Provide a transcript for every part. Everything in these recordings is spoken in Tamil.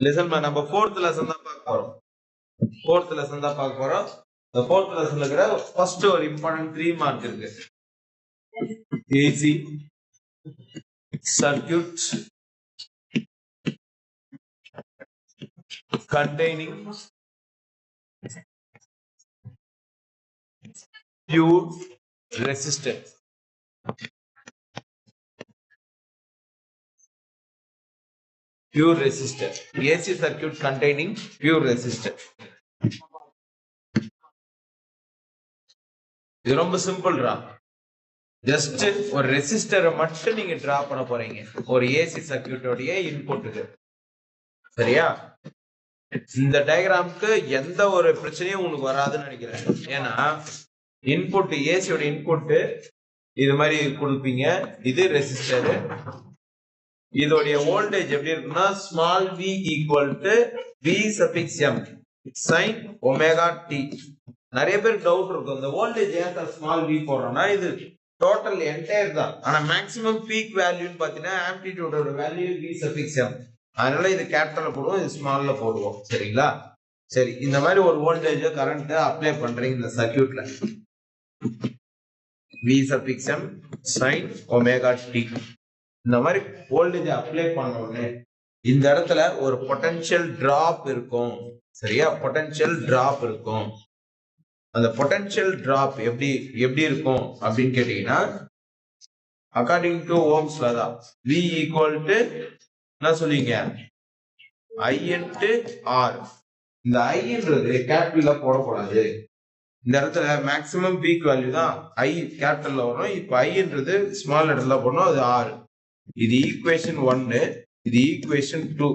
listen நம்ம fourth lesson தான் பார்க்க போறோம். fourth lesson தான் பார்க்க போறோம். the fourth lessonல இருக்கிற first ஒரு important 3 mark இருக்கு. AC circuit containing pure resistance. Pure resistor. AC circuit containing pure resistor. இது ரொம்ப சிம்பிள்ரா. ஜஸ்ட் ஒரு ரெசிஸ்டரை மட்டும் நீங்க டிரா பண்ண போறீங்க ஒரு ஏசி சர்க்யூட்டோடைய இன்புட்டுக்கு. சரியா? இந்த டயக்ராமுக்கு எந்த ஒரு பிரச்சனையும் உங்களுக்கு வராதுன்னு நினைக்கிறேன். ஏன்னா இன்புட் ஏசியோட இன்புட் இது மாதிரி கொடுப்பீங்க. இது ரெசிஸ்டர். இதோடைய வோல்டேஜ் எப்படி இருக்குன்னா small v equal to v suffix m sin omega t. நிறைய பேருக்கு டவுட் இருக்கும், இந்த வோல்டேஜ் ஏன் ஸ்மால் v போடுறோம்னா இது டோட்டல் என்டையர் தான். ஆனா மேக்ஸிமம் பீக் வேல்யூன்னு பாத்தீங்கன்னா ஆம்ப்ளிடியூடோட வேல்யூ v சஃபிக்ஸ் m. அதனால இது கேபிட்டல்ல போடுவோம், இது ஸ்மால்ல போடுவோம். சரிங்களா? சரி, இந்த மாதிரி ஒரு வோல்டேஜ் கரண்ட் அப்ளை பண்றீங்க இந்த சர்க்யூட்ல. v suffix m sin omega t. இந்த மாதிரி வோல்டேஜ் அப்ளை பண்ண உடனே இந்த இடத்துல ஒரு பொட்டன்ஷியல் டிராப் இருக்கும். சரியா? பொட்டன்ஷியல் டிராப் இருக்கும். அந்த பொட்டன்ஷியல் டிராப் எப்படி இருக்கும் அப்படின்னு கேட்டீங்கன்னா அக்கார்டிங் டு ஓம்ஸ் லா தான் v ஈக்குவல் டு என்ன சொல்லுவீங்க i இன்டு r. இந்த ஐன்றது கேபிட்டல்ல போடக்கூடாது. இந்த இடத்துல மேக்ஸிமம் பீக் வேல்யூ தான் i கேபிட்டல்ல வரும். இப்போ ஐன்றது ஸ்மால் லெட்டர்ல போடணும், அது r. இது ஈக்குவேஷன் 1, இது ஈக்குவேஷன் 2.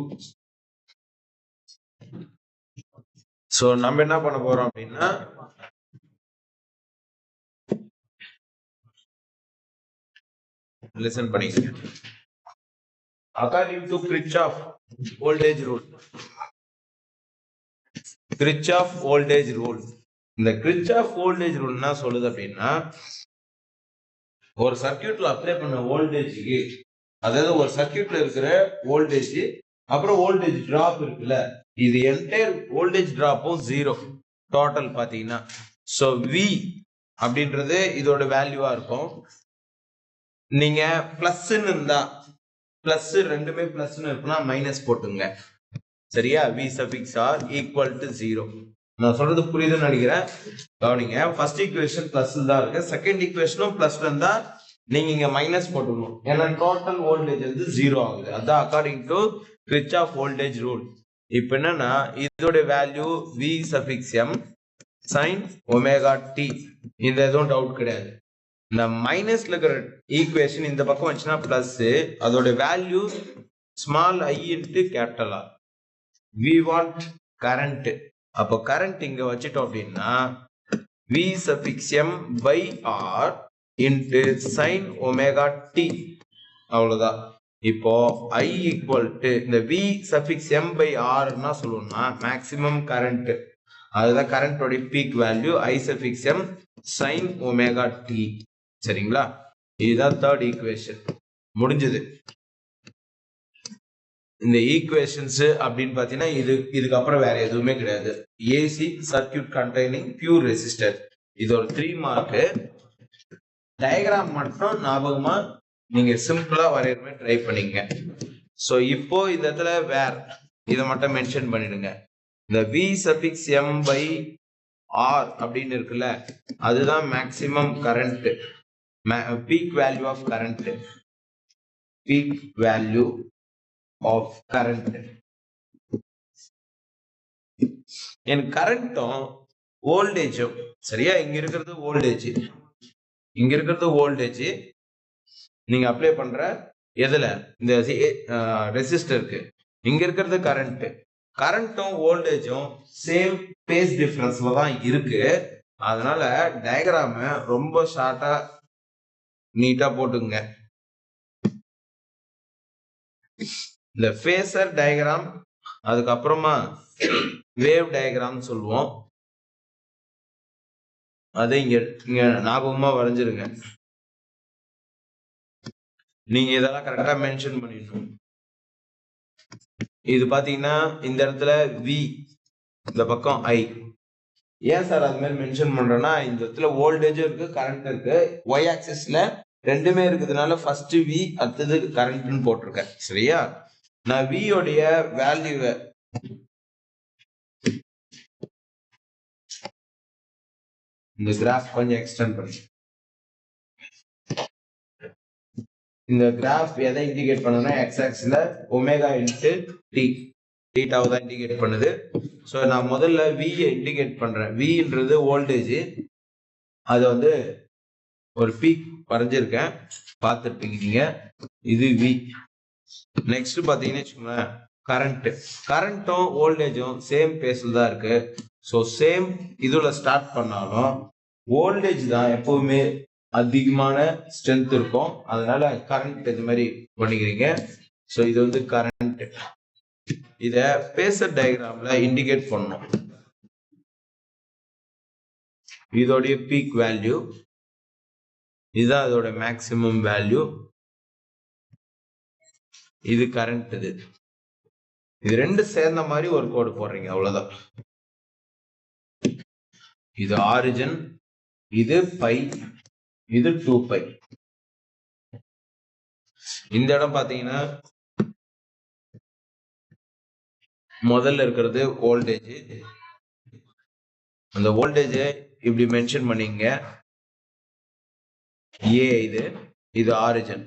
சோ நம்ம என்ன பண்ண போறோம் அப்படின்னா லிசன் பண்ணிங்க. According to Kirchhoff voltage rule. Kirchhoff voltage rule. இந்த Kirchhoff voltage rule என்ன சொல்லுது அப்படின்னா ஒரு சர்க்யூட்ல அப்ளை பண்ண வோல்டேஜுக்கு, அதாவது ஒரு சர்க்யூட்ல இருக்கிற வோல்டேஜ் அப்புறம் வோல்டேஜ் டிராப் இருக்குல்ல, இது என்டையர் வோல்டேஜ் டிராப்பும் 0 டோட்டல் பாத்தீங்கன்னா. சோ V அப்படின்றது இதோட வேல்யூவா இருக்கும். நீங்க பிளஸ்ன்னு இருந்தா பிளஸ், ரெண்டுமே பிளஸ்ன்னு இருக்குன்னா மைனஸ் போட்டுங்க. சரியா? V suffix r equal to 0. நான் சொல்றது புரியுதுன்னு நினைக்கிறேன். கவனிங்க, ஃபர்ஸ்ட் ஈக்குவேஷன் பிளஸ் தான் இருக்கு, செகண்ட் ஈக்குவேஷனும் பிளஸ்ல இருந்தா நீங்க இங்க மைனஸ் போட்டுக்கணும். ஏன்னா டோட்டல் வோல்டேஜ் வந்து 0 ஆகுது. அதான் according to Kirchhoff voltage rule. இப்போ என்னன்னா இதோட value v suffix m sin omega t. இந்த எதுவும் டவுட் கிடையாது. இந்த மைனஸ்ல இருக்கிற ஈக்குவேஷன் இந்த பக்கம் வந்துச்சுன்னா பிளஸ், அதோட value small i into capital r. we want current. அப்போ கரண்ட் இங்க வச்சிட்டோம் அப்படின்னா v suffix m by r into sin omega t. அவ்வளவுதான். இப்போ i ஈக்குவல் டு இந்த v suffix m by r என்ன சொல்லுவோம்னா மேக்ஸிமம் கரண்ட், அதுதான் கரண்டோட peak value i suffix m sin omega t. சரிங்களா? இதுதான் தேர்ட் ஈக்குவேஷன். முடிஞ்சது. இந்த ஈக்குவேஷன்ஸ் அப்படின்னு பாத்தீங்கன்னா இதுக்கு அப்புறம் வேற எதுவுமே கிடையாது. AC circuit containing pure resistor. இது ஒரு 3 மார்க். டயக்ராம் மட்டும் ஞாபகமா நீங்க சிம்பிளா வரையறமே ட்ரை பண்ணீங்க. சோ இப்போ இந்த இடத்துல வேற இதை மட்டும் மென்ஷன் பண்ணிடுங்க. இந்த v suffix m by r அப்படின்னு இருக்குல்ல, அதுதான் maximum current, peak value of current. Peak value of current. என் கரண்ட்டும் வோல்டேஜும், சரியா? இங்க இருக்கிறது வோல்டேஜ், இங்க இருக்கிறது வோல்டேஜ். நீங்க அப்ளை பண்ற எதுல இந்த ரெசிஸ்டருக்கு, இங்க இருக்கிறது கரண்ட். கரண்ட்டும் வோல்டேஜும் சேம் பேஸ் டிஃபரன்ஸ்ல தான் இருக்கு. அதனால டயக்ராம ரொம்ப ஷார்ட்டா நீட்டா போட்டுங்க. இந்த ஃபேசர் டயக்ராம், அதுக்கப்புறமா வேவ் டயக்ராம் சொல்லுவோம். அதை இங்க ஞாபகமா வரைஞ்சிருங்க. நீங்க இதெல்லாம் கரெக்டா மென்ஷன் பண்ணிடணும். இது பாத்தீங்கன்னா இந்த இடத்துல வி, இந்த பக்கம் ஐ. ஏன் சார் அது மாதிரி மென்ஷன் பண்றேன்னா இந்த இடத்துல வோல்டேஜும் இருக்கு கரண்ட் இருக்கு. ஒய் ஆக்சிஸ்ல ரெண்டுமே இருக்குதுனால ஃபர்ஸ்ட் வி அடுத்தது கரண்ட்னு போட்டிருக்கேன். சரியா? நான் V உடைய வேல்யூவை இந்த கிராஃப் கொஞ்சம் எக்ஸ்டெண்ட் பண்ணி, இந்த கிராஃப் எதை இண்டிகேட் பண்ணுன்னா எக்ஸ் ஆக்சிஸ்ல ஒமேகா இன்ட்டு டி, டீட்டாவை தான் இண்டிகேட் பண்ணுது. ஸோ நான் முதல்ல V இண்டிகேட் பண்றேன். Vன்றது வோல்டேஜ், அது வந்து ஒரு பீக் வரைஞ்சிருக்கேன், பார்த்துருப்பீங்க நீங்க. இது V. நெக்ஸ்ட் பாத்தீங்கன்னு வச்சுக்கோங்களேன் கரண்ட். கரண்ட்டும் வோல்டேஜும் சேம் பேஸ்ல தான் இருக்கு. ஸோ சேம் இதுல ஸ்டார்ட் பண்ணாலும் வோல்டேஜ் தான் எப்பவுமே அதிகமான ஸ்ட்ரென்த் இருக்கும். அதனால கரண்ட் இது மாதிரி பண்ணிக்கிறீங்க. ஸோ இது வந்து கரண்ட். இத பேஸர் டயக்ராம்ல இண்டிகேட் பண்ணணும். இதோடைய பீக் வேல்யூ இதுதான், இதோட மேக்சிமம் வேல்யூ. இது கரண்ட். இது ரெண்டு சேர்ந்த மாதிரி ஒரு கோடு போடுறீங்க, அவ்வளவுதான். இது ஆரிஜின், இது பை, இது 2π. இந்த இடம் பாத்தீங்கன்னா முதல்ல இருக்கிறது வோல்டேஜ். அந்த வோல்டேஜ் இப்படி மென்ஷன் பண்ணீங்க. ஏ இது ஆரிஜின்.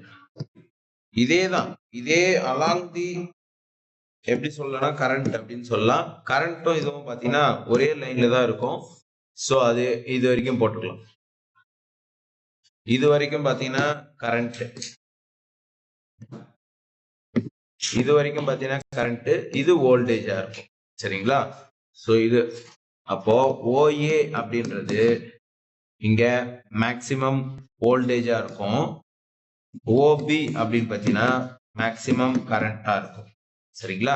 இதேதான், இதே அலாங் தி எப்படி சொல்லலாம் கரண்ட் அப்படின்னு சொல்லலாம். கரண்ட்டும் இதுவும் பாத்தீங்கன்னா ஒரே லைன்ல தான் இருக்கும். சோ அது இது வரைக்கும் போட்டுக்கலாம். இது வரைக்கும் பாத்தீங்கன்னா கரண்ட், இது வரைக்கும் பாத்தீங்கன்னா கரண்ட், இது வோல்டேஜா இருக்கும். சரிங்களா? சோ இது அப்போ OA அப்படின்றது இங்க மேக்சிமம் வோல்டேஜா இருக்கும். OB அப்படின்னு பாத்தீங்கன்னா மேக்சிமம் கரண்டா இருக்கும். சரிங்களா?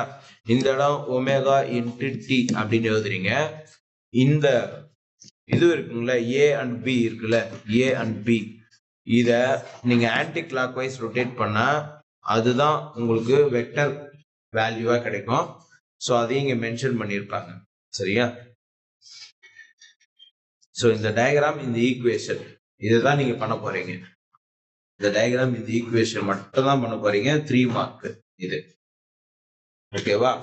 இந்த இடம் ஒமேகா இன்டு டி அப்படின்னு எழுதுறீங்க. இந்த இது இருக்குங்களா A and B இருக்குல்ல, A and B, இத நீங்க ஆன்டி கிளாக் வைஸ் ரொட்டேட் பண்ணா அதுதான் உங்களுக்கு வெக்டர் வேல்யூவா கிடைக்கும். சோ அதையும் இங்க மென்ஷன் பண்ணிருப்பாங்க. சரியா? சோ இந்த டயக்ராம், இந்த ஈக்குவேஷன் இதுதான் நீங்க பண்ண போறீங்க. இந்த டயக்ராம், இந்த ஈக்குவேஷன் மட்டும் தான் பண்ண போறீங்க. 3 மார்க் இது. ஓகேவா?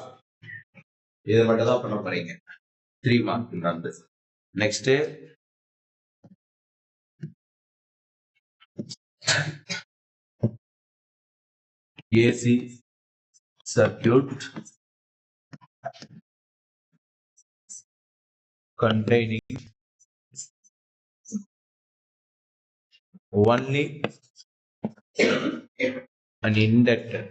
இதை மட்டும் தான் பண்ண போறீங்க. 3 mark. Next AC circuit containing only an inductor.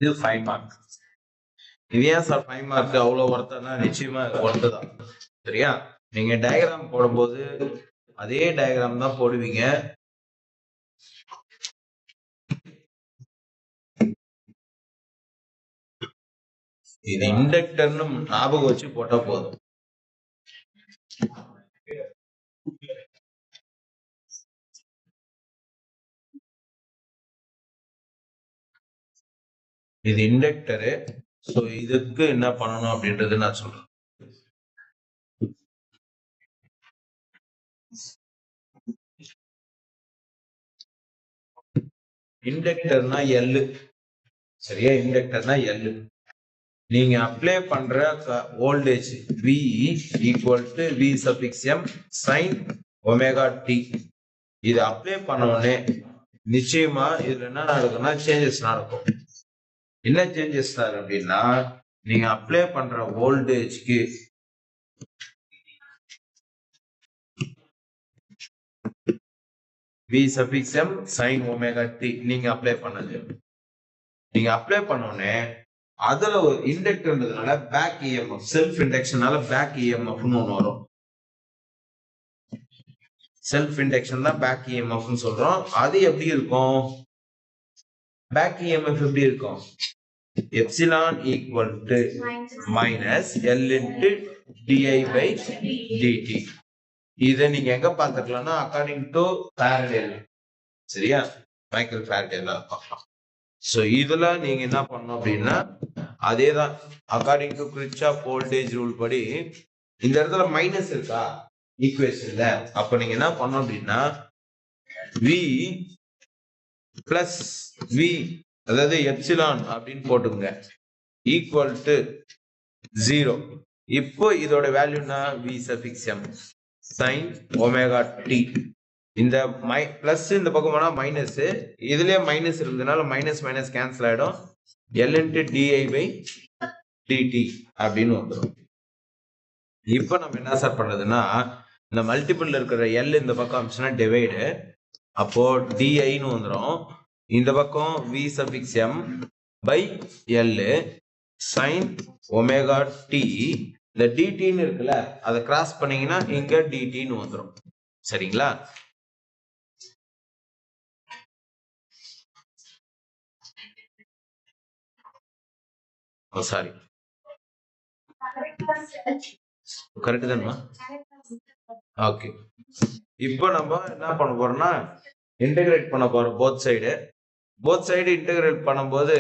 இது 5 மார்க். இது ஏன் சார் 5 மார்க் அவ்வளவு ஒர்த்தா? நிச்சயமா ஒர்த்து தான். சரியா? நீங்க டயக்ராம் போடும்போது அதே டயக்ராம் தான் போடுவீங்க. இது இண்டக்டர்னு ஞாபகம் வச்சு போட்டா போதும். இது இண்டக்டரு. சோ இதுக்கு என்ன பண்ணணும் அப்படின்றது நான் சொல்றேன். இண்டக்டர்னா L. சரியா? இண்டக்டர்னா L. நீங்க அப்ளை பண்ற voltage V equal to V suffix M sin omega t. இது அப்ளை பண்ண உடனே நிச்சயமா இதுல என்ன நடக்கும்னா சேஞ்சஸ் நடக்கும். என்ன சேஞ்சஸ் சார் அப்படின்னா, நீங்க அப்ளை பண்ற வோல்டேஜ்க்கு V suffix M sin omega t நீங்க அப்ளை பண்ணது. நீங்க அப்ளை பண்ண உடனே அதுல ஒரு இண்டக்டர்ன்றதுனால பேக் EMF, செல்ஃப் இண்டக்ஷனால பேக் EMFன்னு ஒண்ணு வரும். செல்ஃப் இண்டக்ஷன் தான் பேக் EMFன்னு சொல்றோம். அது எப்படி இருக்கும்? பேக் இஎம்எஃப் எப்படி இருக்கும்? Epsilon equal to minus L into DI by by. D நீங்க எங்க பார்த்துக்கலாம்னா அக்கார்டிங் டு ஃபாரடே, சரியா, மைக்கேல் ஃபாரடேல பார்க்கலாம். ஸோ இதுல நீங்க என்ன பண்ணணும் அப்படின்னா அதே தான் according to Kirchhoff voltage rule படி இந்த இடத்துல மைனஸ் இருக்கா ஈக்குவேஷன்ல, அப்ப நீங்க என்ன பண்ணணும் அப்படின்னா V பிளஸ் V அதாவது எப்சிலான் அப்படின்னு போட்டுங்க ஈக்குவல் டு 0. இப்போ இதோட வேல்யூனா V suffix m sin omega t. இந்த பிளஸ் இந்த பக்கம் போனா மைனஸ், இதுலயே மைனஸ் இருந்ததுனால மைனஸ் மைனஸ் கேன்சல் ஆயிடும். L into DI by dt அப்படின்னு வந்துடும். இப்போ நம்ம என்ன சார் பண்றதுன்னா இந்த மல்டிபிள் இருக்கிற L இந்த பக்கம் ஆச்சுன்னா டிவைடு, அப்போ டிஐன்னு வந்துடும். இந்த பக்கம் V suffix m by L sin omega t. இந்த டிடின்னு இருக்குல்ல அதை கிராஸ் பண்ணீங்கன்னா இங்க டிடின்னு வந்துடும். சரிங்களா? சாரி, கரெக்ட் தானே? ஓகே, இப்போ நம்ம என்ன பண்ண போறோம்னா இன்டகிரேட் பண்ண போறோம் போத் சைடு இன்டகிரேட் பண்ணும்போது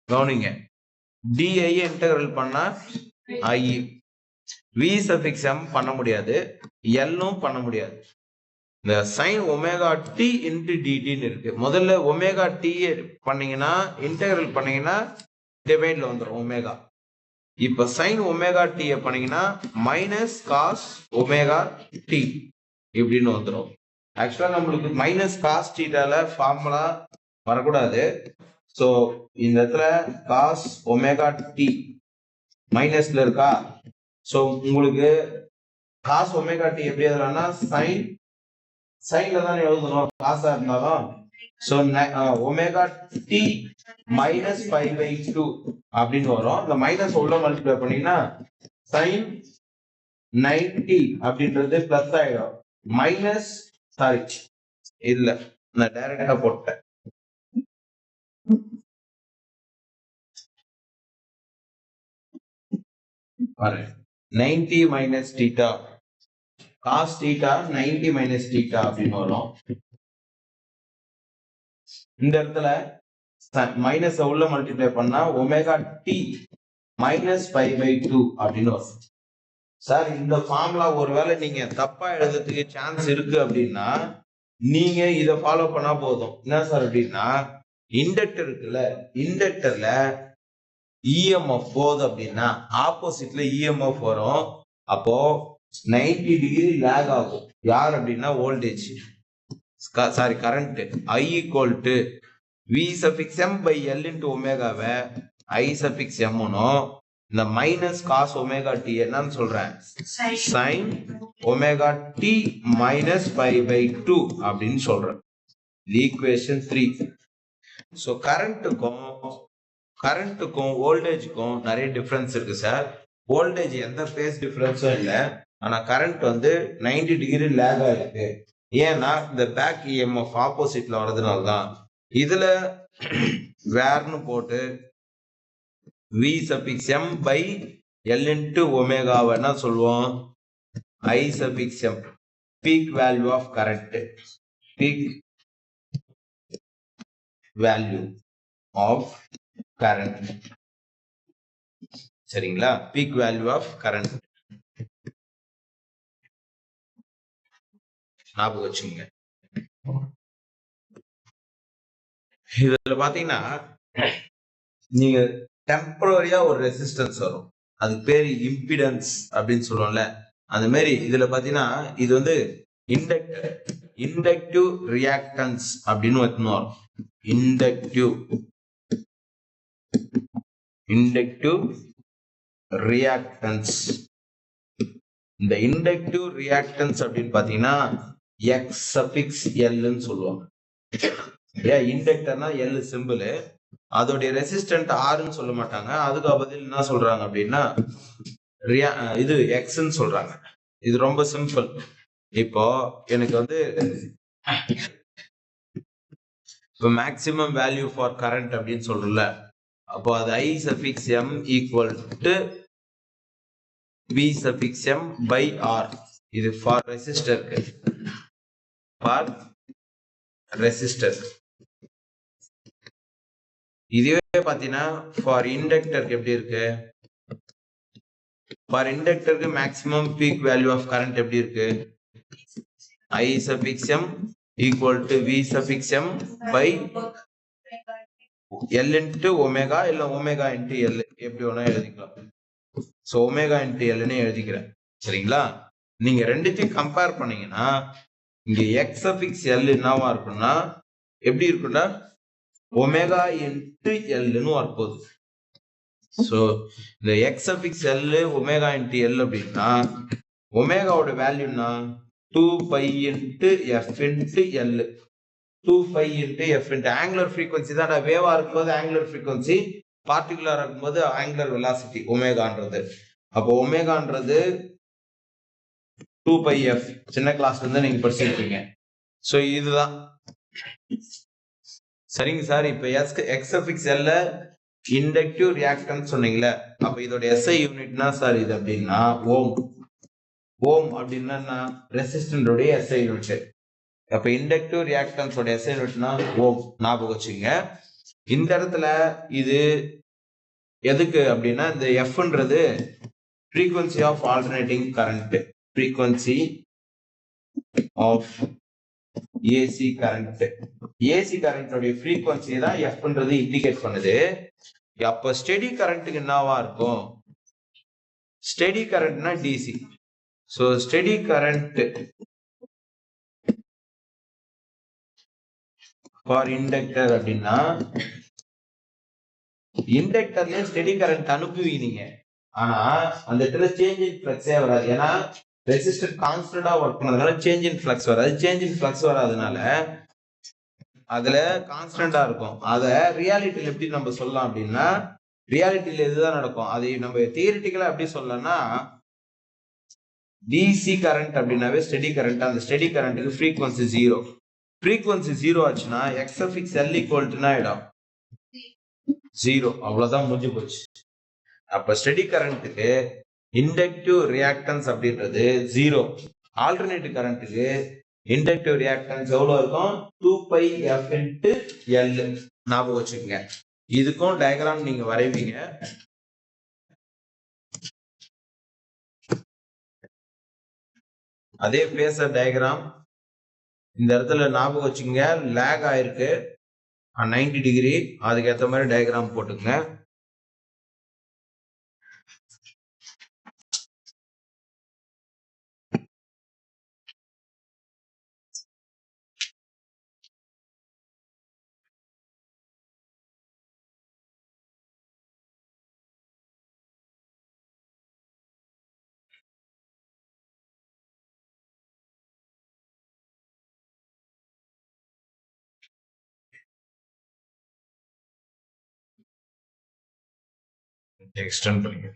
கவனிங்க, டிஐ இன்டகிரேட் பண்ணா ஐ, வி சஃபிக்ஸ் m பண்ண முடியாது, எல்லும் பண்ண முடியாது. இந்த சைன் ஒமேகா டி இன்டு டிடின்னு இருக்கு. முதல்ல ஒமேகா டி பண்ணீங்கன்னா இன்டகிரல் பண்ணீங்கன்னா டிவைட்ல வந்துடும் ஒமேகா. இப்ப சைன் ஒமேகா டி பண்ணீங்கன்னா மைனஸ் காஸ் ஒமேகா டி இப்படின்னு வந்துடும். ஆக்சுவலா நம்மளுக்கு மைனஸ் காஸ் டீட்டால ஃபார்முலா வரக்கூடாது. ஸோ இந்த இடத்துல காஸ் ஒமேகா டி மைனஸ்ல இருக்கா. ஸோ உங்களுக்கு காஸ் ஒமேகா டி எப்படி எழுதலாம்னா சைன்ல தான் எழுதணும் காசா இருந்தாலும். ஸோ ஒமேகா டி மைனஸ் 5/2 அப்படின்னு வரும். இந்த மைனஸ் உள்ள மல்டிப்ளை பண்ணீங்கன்னா சைன் 90 அப்படின்றது பிளஸ் ஆயிடும். மைனஸ் சாரி இல்ல, நான் டைரக்டா போட்டேன். பாருங்க 90 minus theta cos theta 90 minus theta அப்படின்னு வரும். இந்த இடத்துல மைனஸ் உள்ள மல்டிப்ளை பண்ணா ஒமேகா டி மைனஸ் 5/2 அப்படின்னு வரும். சார் இந்த ஃபார்முலா ஒருவேளை நீங்க தப்பா எழுதுறதுக்கு சான்ஸ் இருக்கு அப்படின்னா நீங்க இதை ஃபாலோ பண்ணா போதும். என்ன சார் அப்படின்னா இண்டக்டர் இருக்குல்ல, இண்டக்டர்ல இஎம்எஃப் போகுது அப்படின்னா ஆப்போசிட்ல இஎம்எஃப் வரும். அப்போ 90 டிகிரி லேக் ஆகும். யார் அப்படின்னா voltage sorry current I equal to V suffix m by L into ஒமேகாவை I சஃபிக்ஸ் m இந்த மைனஸ் காஸ் ஒமேகா டி என்னன்னு சொல்றேன் சைன் ஒமேகா டி மைனஸ் 5/2 அப்படின்னு சொல்றேன். ஈக்குவேஷன் 3. ஸோ கரண்ட்டுக்கும் வோல்டேஜுக்கும் நிறைய டிஃபரன்ஸ் இருக்கு சார். வோல்டேஜ் எந்த ஃபேஸ் டிஃபரன்ஸும் இல்லை, ஆனா கரண்ட் வந்து 90 டிகிரி லேக் ஆயிருக்கு. ஏன்னா இந்த பேக் இஎம்எஃப் ஆப்போசிட்ல வர்றதுனால தான். இதுல வேர்னு போட்டு V suffix m by L into ஒமேகாவை என்ன சொல்லுவோம் I suffix m peak value of current, peak value of current. சரிங்களா? பீக் வேல்யூ ஆஃப் கரண்ட் ஞாபகம் வச்சுங்க. இதுல பாத்தீங்கன்னா நீங்க டெம்பரரியா ஒரு ரெசிஸ்டன்ஸ் வரும், அதுக்கு பேரு இம்பிடன்ஸ் அப்படின்னு சொல்லுவோம்ல. அந்த மாதிரி இதுல பாத்தீங்கன்னா இது வந்து இண்டக்டிவ் ரியாக்டன்ஸ் அப்படின்னு வரும். Inductive reactance. இந்த இண்டக்டிவ் ரியாக்டன்ஸ் அப்படின்னு பாத்தீங்கன்னா எக்ஸ் சஃபிக்ஸ் எல்னு சொல்லுவாங்க. இண்டக்டர்னா எல் சிம்பிள், அதோடைய ரெசிஸ்டன்ட் ஆர்ன்னு சொல்ல மாட்டாங்க. அதுக்கு பதில் என்ன சொல்றாங்க அப்படின்னா இது எக்ஸ்ன்னு சொல்றாங்க. இது ரொம்ப சிம்பிள். இப்போ எனக்கு வந்து இப்போ மேக்ஸிமம் வேல்யூ ஃபார் கரண்ட் அப்படின்னு சொல்றோம்ல, அப்போ அது I suffix m equal to V suffix m by R. இது ஃபார் ரெசிஸ்டருக்கு, ஃபார் ரெசிஸ்டர். இதுவே பாத்தீங்கன்னா ஃபார் இண்டக்டருக்கு எப்படி இருக்கு? ஃபார் இண்டக்டருக்கு maximum peak value of current எப்படி இருக்கு? I suffix m equal to V suffix m by L into omega இல்ல omega into L எப்படி வேணா எழுதிக்கலாம். ஸோ ஒமேகா இன்ட்டு எல்னு எழுதிக்கிறேன். சரிங்களா? நீங்க ரெண்டுத்தையும் கம்பேர் பண்ணீங்கன்னா இங்க எக்ஸ் சஃபிக்ஸ் எல் என்னவா இருக்கும்னா எப்படி இருக்கும்னா ஒமேகா இன்ட்டு எல்னு வரப்போகுது. ஸோ இந்த X suffix L omega into L அப்படின்னா ஒமேகாவோட வேல்யூனா 2π into F into L. 2π into F into angular frequency தான். வேவா இருக்கும்போது ஆங்குலர் ஃப்ரீக்வன்சி, பார்ட்டிகுலரா இருக்கும்போது ஆங்குலர் வெலாசிட்டி ஒமேகான்றது. அப்போ ஒமேகான்றது 2πf சின்ன கிளாஸ்ல இருந்து நீங்க படிச்சிருப்பீங்க. ஸோ இதுதான். சரிங்க சார். இப்போ எக்ஸ் சஃபிக்ஸ் எல்ல இண்டக்டிவ் ரியாக்டன்ஸ் சொன்னீங்களே, அப்ப இதோட எஸ்ஐ யூனிட்னா சார் இது அப்படின்னா ஓம். ஓம் அப்படின்னா ரெசிஸ்டன்டோடைய எஸ்ஐ யூனிட். அப்ப இண்டக்டிவ் ரியாக்டன்ஸோட எஸ்ஐ யூனிட்னா ஓம். ஞாபகம் வச்சுங்க. இந்த இடத்துல இது எதுக்கு அப்படின்னா இந்த எஃப்ன்றது frequency of alternating current, frequency of AC current. AC current உடைய frequency தான் Fன்றது இண்டிகேட் பண்ணுது. அப்ப ஸ்டெடி கரண்ட்டுக்கு என்னவா இருக்கும்? ஸ்டெடி கரண்ட்னா DC. So steady current for inductor அப்படின்னா இண்டக்டர்ல ஸ்டெடி கரண்ட் அனுப்புவீங்க. ஆனா அந்த இடத்துல சேஞ்ச் இன் ஃப்ளக்ஸே வராது. ஏன்னா ரெசிஸ்டர் கான்ஸ்டன்டா ஒர்க் பண்ணதுனால சேஞ்ச் இன் ஃப்ளக்ஸ் வராது. சேஞ்ச் இன் ஃப்ளக்ஸ் வராதனால அதுல கான்ஸ்டன்டா இருக்கும். அத ரியாலிட்டியில எப்படி நம்ம சொல்லலாம் அப்படின்னா ரியாலிட்டியில இதுதான் நடக்கும். அது நம்ம தியரிட்டிக்கலா எப்படி சொல்லலாம்னா டிசி கரண்ட் அப்படின்னாவே ஸ்டெடி கரண்ட். அந்த ஸ்டெடி கரண்ட்டுக்கு ஃப்ரீக்வன்சி 0. ஃப்ரீக்வன்சி 0 ஆச்சுன்னா எக்ஸ் சஃபிக்ஸ் எல் ஈக்குவல்ட்டுனா ஆயிடும் 0. அவ்வளவுதான், முடிஞ்சு போச்சு. அப்ப ஸ்டெடி கரண்ட்டுக்கு இண்டக்டிவ் ரியாக்டன்ஸ் அப்படின்றது 0. ஆல்டர்னேட்டிவ் கரண்ட்டுக்கு இண்டக்டிவ் ரியாக்டன்ஸ் எவ்வளவு இருக்கும்? 2πf into L. ஞாபகம் வச்சுக்கோங்க. இதுக்கும் டயக்ராம் நீங்க வரைவீங்க. அதே பேசர் டயக்ராம் இந்த இடத்துல ஞாபகம் வச்சுக்கோங்க. லேக் ஆயிருக்கு 90 டிகிரி. அதுக்கு ஏற்ற மாதிரி டயக்ராம் போட்டுக்கங்க. எக்ஸ்டெண்ட் பண்ணிக்க.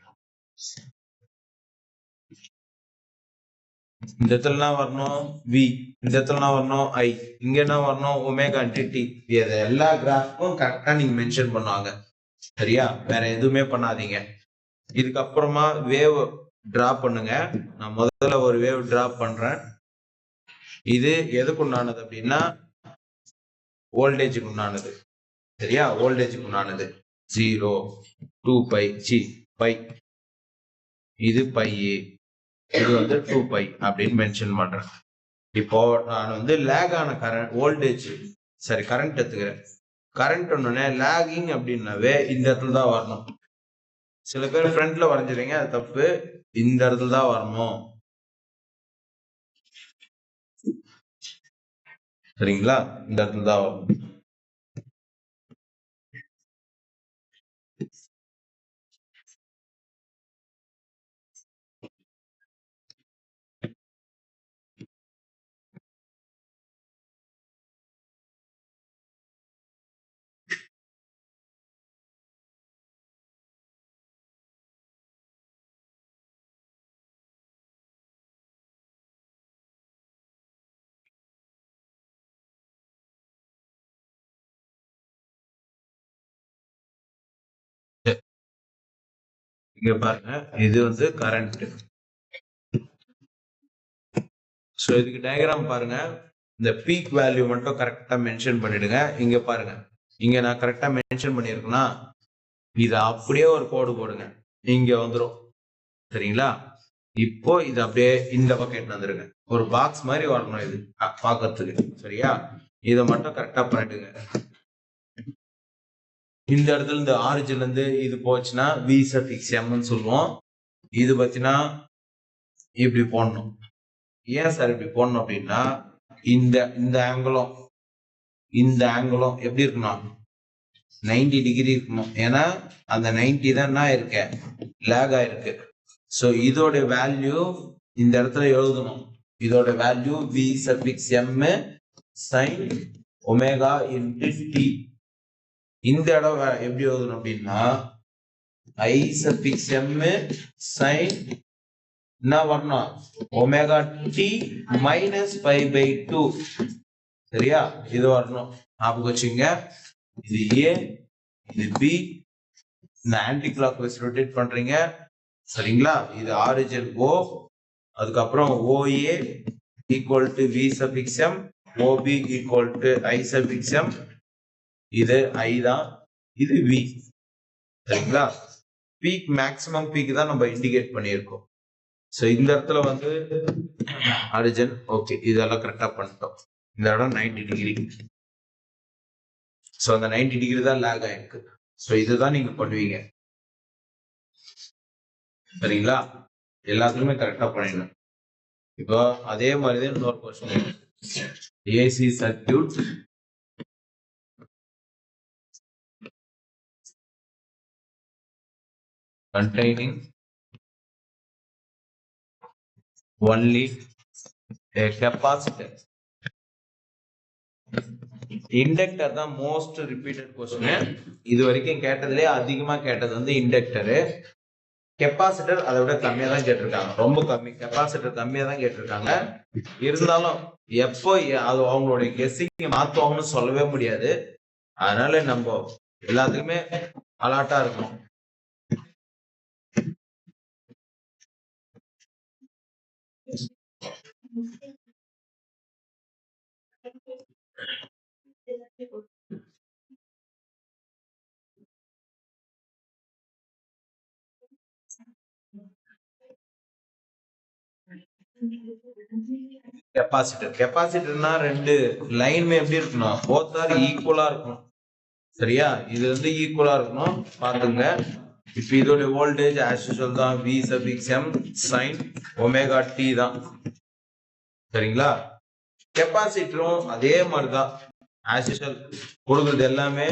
இந்த இடத்துல என்ன வரணும்? V. இந்த இடத்துல என்ன வரணும்? I. இங்க என்ன வரணும்? Omega into T. இது எல்லா கிராஃப்க்கும் கரெக்டா நீங்க மென்ஷன் பண்ணுவாங்க. சரியா? வேற எதுவுமே பண்ணாதீங்க. இதுக்கப்புறமா வேவ் டிரா பண்ணுங்க. நான் முதல்ல ஒரு வேவ் டிரா பண்றேன். இது எதுக்கு உண்டானது அப்படின்னா வோல்டேஜுக்கு உண்டானது. சரியா? வோல்டேஜுக்கு உண்டானது 0, 2π, பை. இது பை, இது வந்து 2π அப்படின்னு மென்ஷன் பண்றேன். இப்போ நான் வந்து லேக் ஆன கரண்ட் வோல்டேஜ் சரி கரண்ட் எடுத்துக்கிறேன். கரண்ட் ஒண்ணுனே லேகிங் அப்படின்னாவே இந்த இடத்துல தான் வரணும். சில பேர் ஃப்ரண்ட்ல வரைஞ்சிருங்க, அது தப்பு. இந்த இடத்துல தான் வரணும். சரிங்களா? இந்த இடத்துல தான் வரணும். இங்க பாருங்க, இது வந்து கரண்ட். ஸோ இதுக்கு டயக்ராம் பாருங்க. இந்த பீக் வேல்யூ மட்டும் கரெக்டா மென்ஷன் பண்ணிடுங்க. இங்க பாருங்க, இங்க நான் கரெக்டா மென்ஷன் பண்ணிருக்கேன்னா இதை அப்படியே ஒரு கோடு போடுங்க, இங்க வந்துடும். சரிங்களா? இப்போ இது அப்படியே இந்த பக்கம் எடுத்து வந்துருங்க. ஒரு பாக்ஸ் மாதிரி வரணும் இது பாக்கிறதுக்கு. சரியா? இதை மட்டும் கரெக்டா பண்ணிடுங்க. இந்த இடத்துல இந்த ஆரிஜின்ல இருந்து இது போச்சுன்னா வி சஃபிக்ஸ் எம்னு சொல்லுவோம். இது பத்தினா இப்படி போடணும். ஏன் சார் இப்படி போடணும் அப்படின்னா, இந்த இந்த ஆங்கிளும் எப்படி இருக்கணும்? 90 டிகிரி இருக்கணும். ஏன்னா அந்த 90 தான் என்ன இருக்க, லேக் ஆயிருக்கு. ஸோ இதோட வேல்யூ இந்த இடத்துல எழுதணும். இதோட value V suffix M sine omega into T. இந்த இடம் எப்படி எழுதணும் அப்படின்னா, ஐ சஃபிக்ஸ் எம் சைன் என்ன வரணும், ஒமேகா டி மைனஸ் 5/2. சரியா? இது வரணும். ஞாபகம் வச்சுங்க. இது ஏ, இது பி. இந்த ஆன்டி கிளாக் வைஸ் ரொட்டேட் பண்றீங்க. சரிங்களா? இது ஆரிஜின் ஓ, அதுக்கப்புறம் OA equal to V suffix M, OB equal to I suffix M. இது ஐ தான், இது வி. சரிங்களா? பீக், மேக்ஸிமம் பீக் தான் நம்ம இண்டிகேட் பண்ணியிருக்கோம். ஸோ இந்த இடத்துல வந்து ஆரிஜின் ஓகே, இதெல்லாம் கரெக்டா பண்ணிட்டோம். இந்த இடம் 90 டிகிரி. ஸோ அந்த 90 டிகிரி தான் லேக் ஆயிருக்கு. ஸோ இதுதான் நீங்க பண்ணுவீங்க. சரிங்களா? எல்லாத்துக்குமே கரெக்டா பண்ணிடணும். இப்போ அதே மாதிரிதான் இன்னொரு question. AC circuit containing only a capacitor. Inductor தான் மோஸ்ட் ரிப்பீட்டட் கொஸ்டின். இது வரைக்கும் கேட்டதுலேயே அதிகமா கேட்டது வந்து இண்டக்டர். கெப்பாசிட்டர் அதை விட கம்மியா தான் கேட்டிருக்காங்க, ரொம்ப கம்மி. கெப்பாசிட்டர் கம்மியா தான் கேட்டிருக்காங்க. இருந்தாலும் எப்போ அது அவங்களுடைய கெஸ்ஸிங் மாத்துவாங்கன்னு சொல்லவே முடியாது. அதனால நம்ம எல்லாத்துக்குமே அலர்ட்டா இருக்கணும். கெப்பாசிட்டர்னா ரெண்டு லைனுமே எப்படி இருக்கணும், போத் ஆர் ஈக்குவலா இருக்கணும். சரியா? இது வந்து ஈக்குவலா இருக்கணும், பாத்துங்க. இப்ப இதோட வோல்டேஜ் ஆஸ் யூசுவல் தான், V suffix M sine omega T தான். சரிங்களா? கெப்பாசிட்டரும் அதே மாதிரிதான், ஆஸ் யூசுவல் கொடுக்குறது எல்லாமே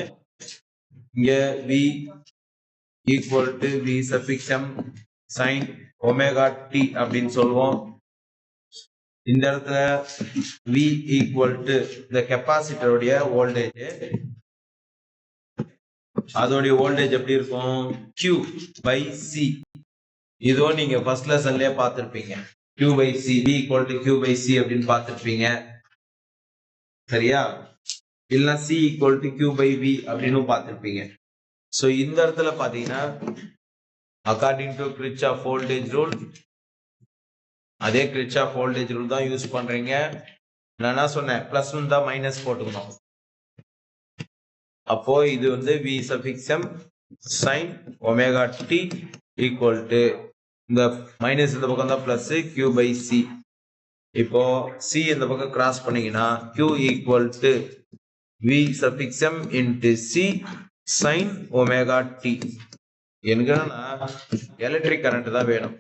இங்க V equal to V suffix M sine omega T அப்படின்னு சொல்லுவோம். இந்த இடத்துல V ஈக்குவல் டு இந்த கெப்பாசிட்டருடைய வோல்டேஜ், அதோடைய வோல்டேஜ் எப்படி இருக்கும், Q பை C. இதோ நீங்க ஃபர்ஸ்ட் லெசன்லயே பார்த்திருப்பீங்க. Q by C, V equal to Q by C அப்படின்னு பார்த்திருப்பீங்க. சரியா? இல்ல C equal to Q by V அப்படின்னு பார்த்திருப்பீங்க. ஸோ இந்த இடத்துல பாத்தீங்கன்னா according to Kirchhoff voltage rule, அதே கிர்ச்சாஃப் வோல்டேஜ் ரூல் தான் யூஸ் பண்றீங்க. நான் என்ன சொன்னேன், பிளஸ் இருந்தா மைனஸ் போட்டுக்கணும். அப்போ இது வந்து V suffix M sine omega T equal to இந்த மைனஸ் இந்த பக்கம் தான் பிளஸ் கியூ பை சி. இப்போ சி இந்த பக்கம் கிராஸ் பண்ணீங்கன்னா Q equal to V suffix M into C sine omega T. எனக்கு என்னன்னா எலக்ட்ரிக் கரண்ட் தான் வேணும்.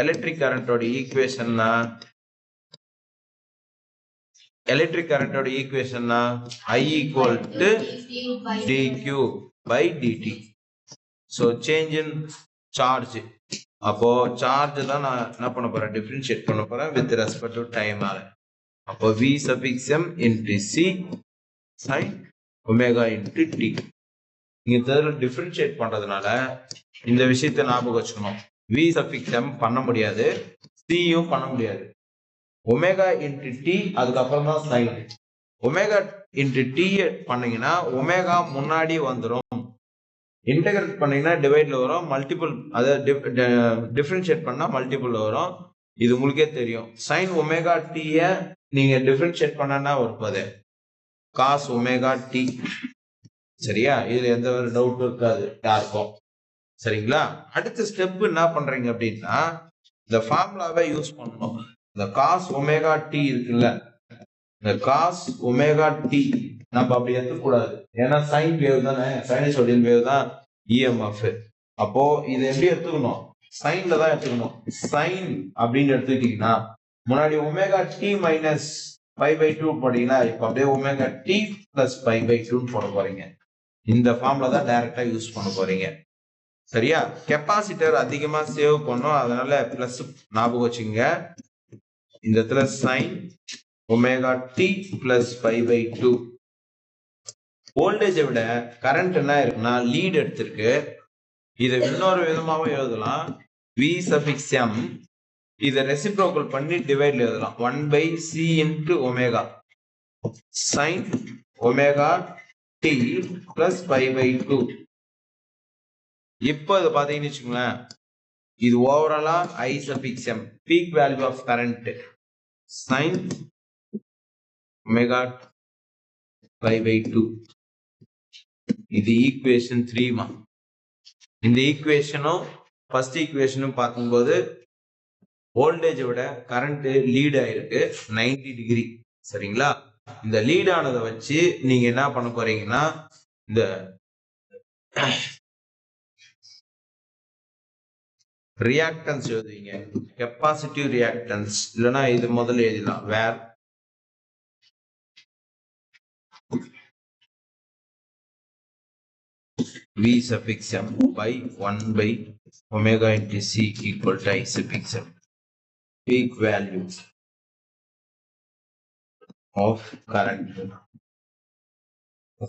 எலக்ட்ரிக் கரண்டோட ஈக்குவேஷன்னா I equal to dq by dt. So change in charge. அப்போ சார்ஜ் தான் நான் என்ன பண்ண போறேன், டிஃபரன்ஷியேட் பண்ண போறேன் வித் ரெஸ்பெக்ட் டு டைம். அப்போ v suffix m into c sin omega into t. இங்க டிஃபரன்ஷியேட் பண்றதுனால இந்த விஷயத்தை ஞாபகம் வச்சுக்கணும். v சஃபிக்ஸ் m பண்ண முடியாது, c யும் பண்ண முடியாது. ஒமேகா இன்டு டி அதுக்கப்புறம் தான் சைன். ஒமேகா இன்டு டி பண்ணீங்கன்னா ஒமேகா முன்னாடி வந்துடும். இன்டகிரேட் பண்ணீங்கன்னா டிவைட்ல வரும், மல்டிபிள் அதாவது டிஃபரன்ஷியேட் பண்ணா மல்டிபிள் வரும். இது உங்களுக்கே தெரியும். sin ஒமேகா டீய நீங்க டிஃபரன்ஷியேட் பண்ணனா வருது cos ஒமேகா டி. சரியா? இதுல எந்த ஒரு டவுட் இருக்காது யாருக்கும். சரிங்களா? அடுத்த ஸ்டெப் என்ன பண்றீங்க அப்படின்னா இந்த ஃபார்முலாவை யூஸ் பண்ணணும். இந்த cos ஒமேகா டி இருக்குல்ல, இந்த cos ஒமேகா டி நம்ம அப்படி எடுத்துக்கூடாது. ஏன்னா சைன் வேவ் தானே, சைனசோடியல் வேவ் தான் இஎம்எஃப். அப்போ இதை எப்படி எடுத்துக்கணும்? சைன்ல தான் எடுத்துக்கணும். சைன் அப்படின்னு எடுத்துக்கிட்டீங்கன்னா முன்னாடி ஒமேகா டி மைனஸ் π/2 போட்டீங்கன்னா இப்ப அப்படியே ஒமேகா டி பிளஸ் π/2 போட போறீங்க. இந்த ஃபார்ம்ல தான் டைரக்டா யூஸ் பண்ண போறீங்க. சரியா? கெப்பாசிட்டர் அதிகமா சேவ் பண்ணும், அதனால பிளஸ் ஞாபகம் வச்சுங்க. இந்த இடத்துல சைன் ஒமேகா டி பிளஸ் π/2. வோல்டேஜை விட கரண்ட் என்ன இருக்குன்னா லீட் எடுத்திருக்கு. இதை இன்னொரு விதமாவும் எழுதலாம். v சஃபிக்ஸ் m இதை ரெசிப்ரோக்கல் பண்ணி டிவைட்ல எழுதலாம். 1/c into omega sin omega t plus π/2. இப்போ இதை பார்த்தீங்கன்னு வச்சுக்கோங்களேன், இது ஓவராலா i suffix m peak value of current sin omega π/2. இது ஈக்குவேஷன் 3. இந்த ஈக்குவேஷனும் ஃபர்ஸ்ட் ஈக்குவேஷனும் பார்க்கும்போது வோல்டேஜை விட கரண்ட் லீட் ஆயிருக்கு 90 டிகிரி. சரிங்களா? இந்த லீட் ஆனதை வச்சு நீங்க என்ன பண்ண போறீங்கன்னா இந்த ரியாக்டன்ஸ் எழுதுவீங்க. கெப்பாசிட்டிவ் ரியாக்டன்ஸ் இல்லைன்னா இது முதல்ல எழுதலாம். வேர் v suffix m by 1/omega into c equal to I suffix m. Peak value of current.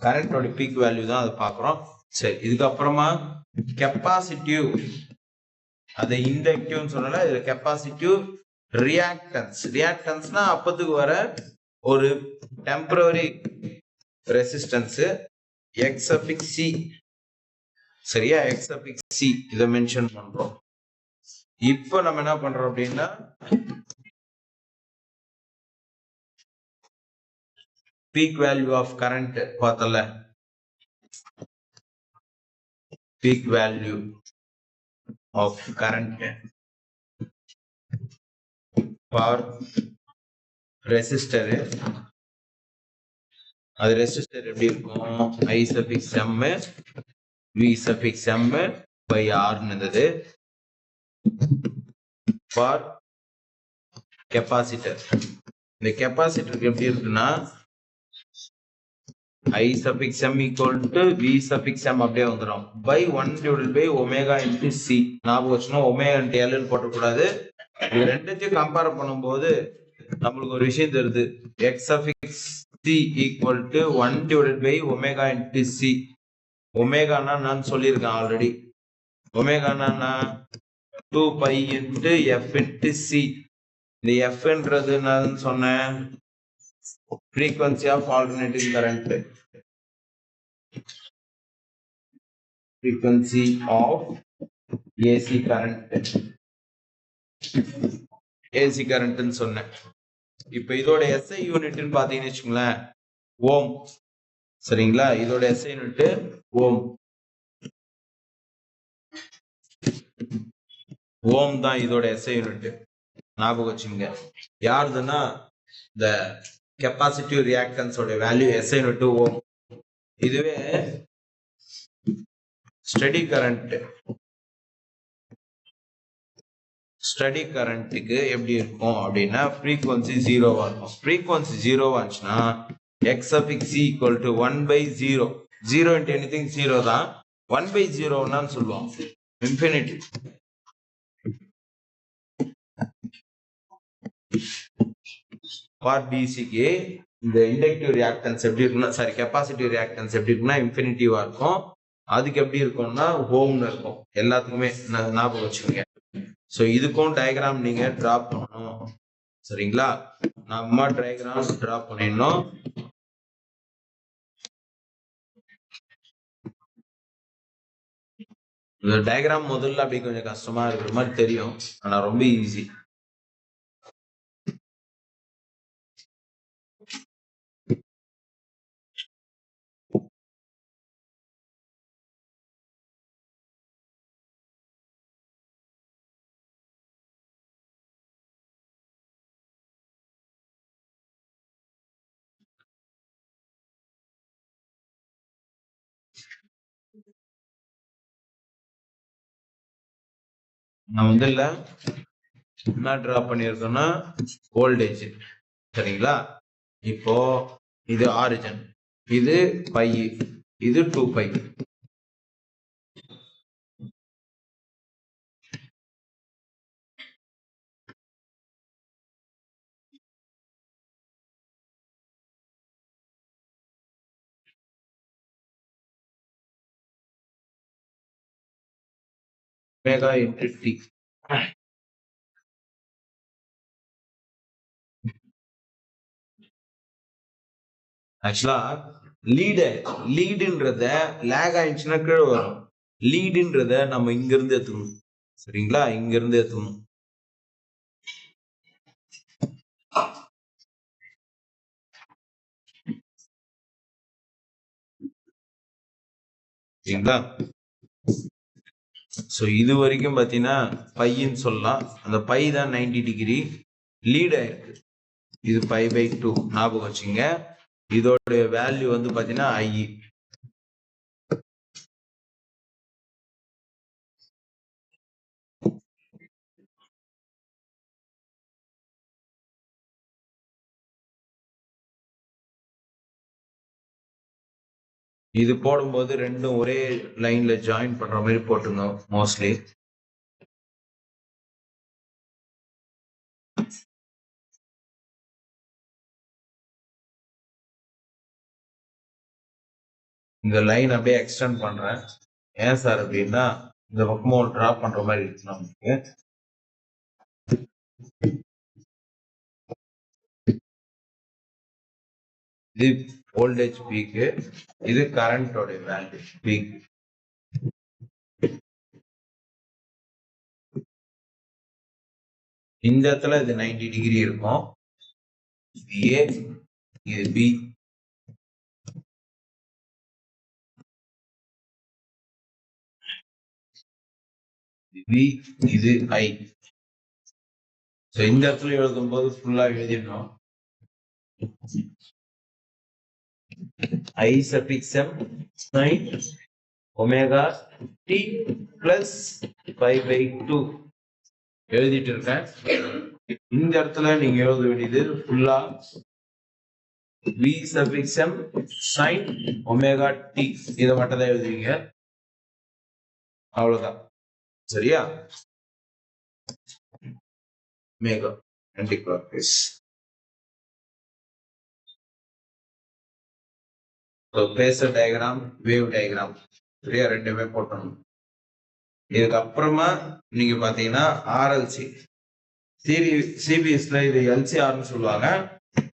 current ஓட peak value தான் அதை பார்க்குறோம். சரி, இதுக்கப்புறமா கெப்பாசிட்டிவ், அதை இண்டக்டிவ்னு சொல்லல, இது கெப்பாசிட்டிவ் ரியாக்டன்ஸ். ரியாக்டன்ஸ்னா அப்பத்துக்கு வர ஒரு temporary resistance x suffix c. சரியா? x suffix c இதை மென்ஷன் பண்றோம். இப்போ நம்ம என்ன பண்றோம் அப்படின்னா பீக் வேல்யூ ஆஃப் கரண்ட் பார்த்தல, peak value of current for resistor. அது ரெசிஸ்டர் எப்படி இருக்கும்? I suffix m v suffix m by r இருந்தது. ஃபார் கெப்பாசிட்டர், இந்த கெப்பாசிட்டருக்கு எப்படி இருக்குன்னா I suffix m equal to v suffix m அப்படியே வந்துடும் by 1/omega into c. ஞாபகம் வச்சுனா ஒமேகா into l ன்னு போட்டக்கூடாது. இது ரெண்டுத்தையும் கம்பேர் பண்ணும்போது நம்மளுக்கு ஒரு விஷயம் தெரியுது. x suffix c equal to 1/omega into c. ஒமேகானா நான் சொல்லியிருக்கேன் already. ஒமேகானா 2π into f into c. இந்த f ன்றது நான் சொன்னேன் frequency of alternating current. frequency of AC current. AC current ன்னு சொன்னேன். இப்போ இதோட SI யூனிட்னு பாத்தீங்கன்னு வச்சுங்களேன் ஓம். சரிங்களா? இதோட SI யூனிட் ஓம். ஓம் தான் இதோட SI யூனிட். ஞாபகம் வச்சுங்க. யாருதுன்னா இந்த கெப்பாசிட்டிவ் ரியாக்டன்ஸோட வேல்யூ SI யூனிட் ஓம். இதுவே ஸ்டடி கரண்ட், ஸ்டடி கரண்ட்டுக்கு எப்படி இருக்கும் அப்படின்னா ஃப்ரீக்வன்சி 0வா இருக்கும். ஃப்ரீக்வன்சி 0வா இருந்துச்சுன்னா x suffix c equal to 1/0. 0 into anything 0 தான். 1/0 சொல்லுவோம் இன்ஃபினிட்டி. ஃபார் டிசிக்கு இந்த இண்டக்டிவ் ரியாக்டன்ஸ் எப்படி இருக்குன்னா, சாரி கெப்பாசிட்டிவ் ரியாக்டன்ஸ் எப்படி இருக்குன்னா இன்ஃபினிட்டிவா இருக்கும். அதுக்கு எப்படி இருக்கும்னா ஹோம்னு இருக்கும். எல்லாத்துக்குமே ஞாபகம் வச்சுக்கோங்க. ஸோ இதுக்கும் டயக்ராம் நீங்க டிரா பண்ணணும். சரிங்களா? நம்ம டயக்ராம் டிரா பண்ணிடணும். இந்த டயக்ராம் முதல்ல அப்படி கொஞ்சம் கஷ்டமா இருக்கிற மாதிரி தெரியும், ஆனா ரொம்ப ஈஸி. நான் வந்து இல்ல என்ன டிரா பண்ணியிருக்கோம்னா வோல்டேஜ், சரிங்களா? இப்போ இது ஆரிஜின், இது பை, இது 2π. Omega into T. ஆக்சுவலா லீடுன்றத லேக் ஆயிடுச்சுன்னா கீழே வரும். லீடுன்றத நம்ம இங்க இருந்து எடுத்துக்கணும், சரிங்களா? இங்க இருந்து எடுத்துக்கணும். சரிங்களா? ஸோ இது வரைக்கும் பார்த்தீங்கன்னா பையன்னு சொல்லலாம். அந்த பை தான் 90 டிகிரி லீட் ஆயிருக்கு. இது π/2 ஞாபகம் வச்சுங்க. இதோட வேல்யூ வந்து பார்த்தீங்கன்னா I. இது போடும்போது ரெண்டும் ஒரே லைன்ல ஜாயின் பண்ற மாதிரி போட்டுங்க மோஸ்ட்லி. இந்த லைன் அப்படியே எக்ஸ்டெண்ட் பண்றேன். ஏன் சார் அப்படின்னா இந்த பக்கமும் டிராப் பண்ற மாதிரி இருக்கு நமக்கு. இது வோல்டேஜ் பீக்கு, இது கரண்டோட வேல்யூ பீக். இந்த இடத்துல இது 90 டிகிரி இருக்கும். இது ஏ, இது பி. வி, இது ஐ. இந்த இடத்துல எழுதும் போது ஃபுல்லா எழுதிடணும். I suffix m sin omega t plus π/2 எழுதிட்டு இருக்கேன். இந்த இடத்துல நீங்க எழுத வேண்டியது ஃபுல்லா v suffix m sin omega t, இதை மட்டும் தான் எழுதுவீங்க, அவ்வளவுதான். சரியா? omega anti-clockwise. Phasor diagram, wave diagram, சரியா? ரெண்டுமே போட்டணும். இதுக்கு அப்புறமா நீங்க பாத்தீங்கன்னா ஆர்எல்சி சிபிஎஸ்ல இது எல்சிஆர்னு சொல்லுவாங்க,